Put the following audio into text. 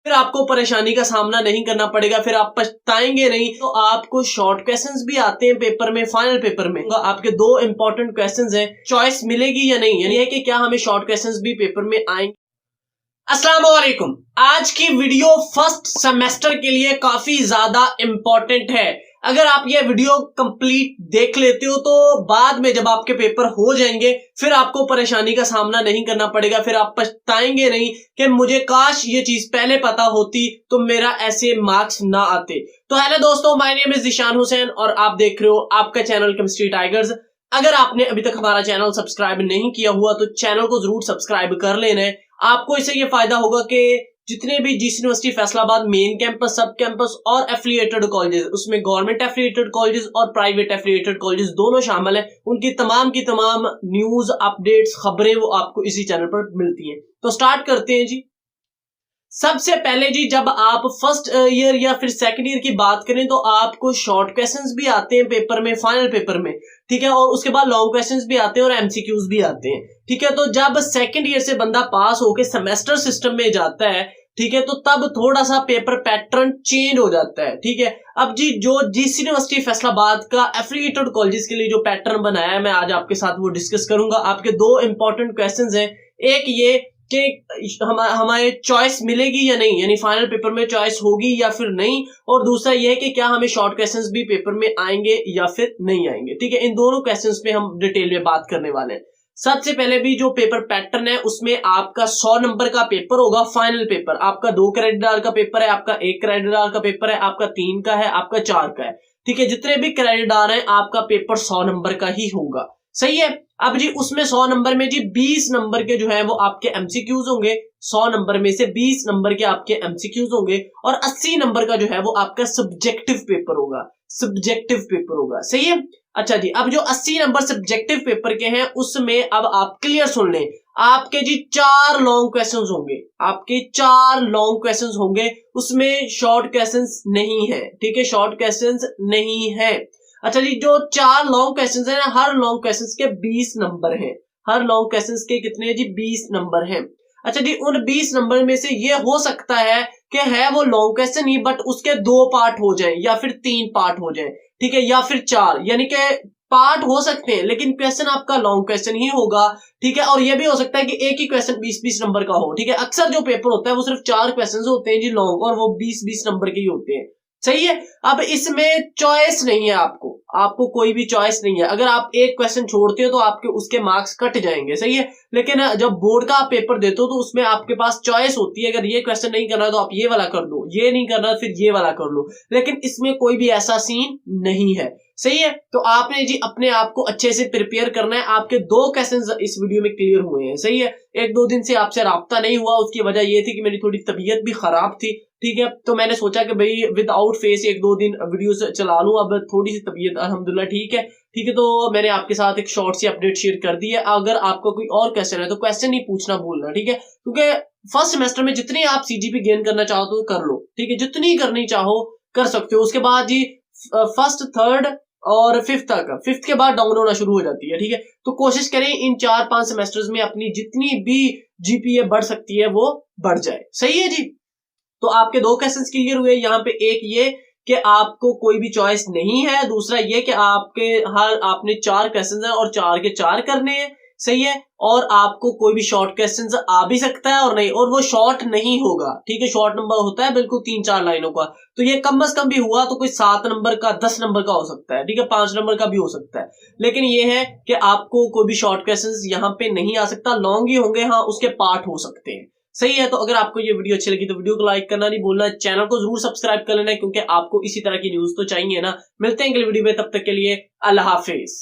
फिर आपको परेशानी का सामना नहीं करना पड़ेगा, फिर आप पछताएंगे नहीं। तो आपको शॉर्ट क्वेश्चंस भी आते हैं पेपर में, फाइनल पेपर में आपके दो इंपॉर्टेंट क्वेश्चंस हैं, चॉइस मिलेगी या नहीं, यानी है कि क्या हमें शॉर्ट क्वेश्चंस भी पेपर में आएंगे। अस्सलाम वालेकुम। आज की वीडियो फर्स्ट सेमेस्टर के लिए काफी ज्यादा इंपॉर्टेंट है। अगर आप ये वीडियो कंप्लीट देख लेते हो तो बाद में जब आपके पेपर हो जाएंगे फिर आपको परेशानी का सामना नहीं करना पड़ेगा, फिर आप पछताएंगे नहीं कि मुझे काश ये चीज पहले पता होती तो मेरा ऐसे मार्क्स ना आते। तो हेलो दोस्तों, my name is Zeeshan Hussain और आप देख रहे हो आपका चैनल केमिस्ट्री टाइगर्स। अगर आपने अभी तक हमारा चैनल सब्सक्राइब नहीं किया हुआ तो चैनल को जरूर सब्सक्राइब कर लेना है। आपको इससे ये फायदा होगा कि जितने भी GC university Faisalabad main campus, सब कैंपस और एफिलिएटेड कॉलेजेस, उसमें गवर्नमेंट एफिलिएटेड कॉलेजेस और प्राइवेट एफिलिएटेड कॉलेजेस दोनों शामिल है, उनकी तमाम की तमाम न्यूज अपडेट्स, खबरें वो आपको इसी चैनल पर मिलती हैं। तो स्टार्ट करते हैं जी। सबसे पहले जी, जब आप फर्स्ट ईयर या फिर सेकंड ईयर की बात करें तो आपको शॉर्ट क्वेश्चंस भी आते हैं पेपर में, फाइनल पेपर में, ठीक है, और उसके बाद लॉन्ग क्वेश्चंस भी आते हैं और एमसीक्यूज भी आते हैं, ठीक है। तो जब सेकंड ईयर से बंदा पास होके सेमेस्टर सिस्टम में जाता है, ठीक है, तो तब थोड़ा सा पेपर पैटर्न चेंज हो जाता है, ठीक है। अब जी, जो जीसी यूनिवर्सिटी फैसलाबाद का एफिलिएटेड कॉलेजेस के लिए जो पैटर्न बनाया है, मैं आज आपके साथ वो डिस्कस करूंगा। आपके दो इंपॉर्टेंट क्वेश्चंस हैं, एक ये कि हमारे चॉइस मिलेगी या नहीं, यानी फाइनल पेपर में चॉइस होगी या फिर नहीं, और दूसरा यह है कि क्या हमें शॉर्ट क्वेश्चंस भी पेपर में आएंगे या फिर नहीं आएंगे, ठीक है। इन दोनों क्वेश्चंस पे हम डिटेल में बात करने वाले हैं। सबसे पहले भी जो पेपर पैटर्न है उसमें आपका 100 नंबर का पेपर होगा, फाइनल पेपर। आपका 2 क्रेडिट आवर का पेपर है, आपका 1 क्रेडिट आवर का पेपर है, आपका 3 का है, आपका 4 का है, ठीक है। जितने भी क्रेडिट आवर है आपका पेपर 100 नंबर का ही होगा, सही है। अब जी, उसमें 100 नंबर में जी 20 नंबर के जो है वो आपके एमसीक्यूज होंगे, 100 नंबर में से 20 नंबर के आपके एमसीक्यूज होंगे, और 80 नंबर का जो है वो आपका सब्जेक्टिव पेपर होगा, सब्जेक्टिव पेपर होगा, सही है। अच्छा जी, अब जो 80 नंबर सब्जेक्टिव पेपर के हैं उसमें अब आप क्लियर सुन लें, आपके जी 4 लॉन्ग क्वेश्चंस होंगे, आपके 4 लॉन्ग क्वेश्चंस होंगे, उसमें शॉर्ट क्वेश्चंस नहीं है, ठीक है, शॉर्ट क्वेश्चंस नहीं है। अच्छा जी, जो 4 लॉन्ग क्वेश्चंस हैं, हर लॉन्ग क्वेश्चंस के 20 नंबर हैं, हर लॉन्ग क्वेश्चंस के कितने हैं जी, 20 नंबर हैं। अच्छा जी, उन 20 नंबर में से ये हो सकता है कि है वो लॉन्ग क्वेश्चन ही, बट उसके 2 पार्ट हो जाए या फिर 3 पार्ट हो जाए, ठीक है, या फिर 4, यानी कि पार्ट हो सकते हैं लेकिन क्वेश्चन आपका लॉन्ग क्वेश्चन ही होगा, ठीक है। और ये भी हो सकता है कि एक ही क्वेश्चन 20-20 नंबर का हो, ठीक है। अक्सर जो पेपर होता है वो सिर्फ 4 क्वेश्चन होते हैं जी लॉन्ग, और वो 20-20 नंबर के ही होते हैं, सही है। अब इसमें चॉइस नहीं है, आपको कोई भी चॉइस नहीं है। अगर आप एक क्वेश्चन छोड़ते हो तो आपके उसके मार्क्स कट जाएंगे, सही है। लेकिन जब बोर्ड का आप पेपर देते हो तो उसमें आपके पास चॉइस होती है, अगर ये क्वेश्चन नहीं करना तो आप ये वाला कर दो, ये नहीं करना फिर ये वाला कर लो, लेकिन इसमें कोई भी ऐसा सीन नहीं है, सही है। तो आपने जी अपने आप को अच्छे से प्रिपेयर करना है। आपके 2 क्वेश्चन इस वीडियो में क्लियर हुए हैं, सही है। 1-2 दिन से आपसे राब्ता नहीं हुआ, उसकी वजह यह थी कि मेरी थोड़ी तबीयत भी खराब थी, ठीक है। तो मैंने सोचा कि भाई विदाउट फेस 1-2 दिन वीडियो चला लूं। अब थोड़ी सी तबीयत अल्हम्दुलिल्लाह ठीक है, ठीक है। तो मैंने आपके साथ एक शॉर्ट सी अपडेट शेयर कर दी है। अगर आपको कोई और क्वेश्चन है तो क्वेश्चन ही पूछना भूलना, ठीक है, क्योंकि फर्स्ट सेमेस्टर में जितनी आप सीजीपी गेन करना चाहो तो कर लो, ठीक है, जितनी करनी चाहो कर सकते हो। उसके बाद जी फर्स्ट, थर्ड और फिफ्थ तक, फिफ्थ के बाद डाउन होना शुरू हो जाती है, ठीक है। तो कोशिश करें इन 4-5 सेमेस्टर्स में अपनी जितनी भी जीपीए बढ़ सकती है वो बढ़ जाए, सही है जी। तो आपके 2 क्वेश्चंस क्लियर हुए यहाँ पे। एक ये कि आपको कोई भी चॉइस नहीं है, दूसरा ये कि आपने 4 क्वेश्चंस हैं और 4 के 4 करने हैं, सही है। और आपको कोई भी शॉर्ट क्वेश्चंस आ भी सकता है और नहीं, और वो शॉर्ट नहीं होगा, ठीक है। शॉर्ट नंबर होता है बिल्कुल 3-4 लाइनों का, तो ये कम से कम भी हुआ तो कोई 7 नंबर का, 10 नंबर का हो सकता है, ठीक है, 5 नंबर का भी हो सकता है। लेकिन ये है कि आपको कोई भी शॉर्ट क्वेश्चंस यहाँ पे नहीं आ सकता, लॉन्ग ही होंगे, हाँ उसके पार्ट हो सकते हैं, सही है। तो अगर आपको ये वीडियो अच्छी लगी तो वीडियो को लाइक करना नहीं भूलना, चैनल को जरूर सब्सक्राइब कर लेना, क्योंकि आपको इसी तरह की न्यूज तो चाहिए ना। मिलते हैं अगली वीडियो में, तब तक के लिए अल्लाह हाफिज।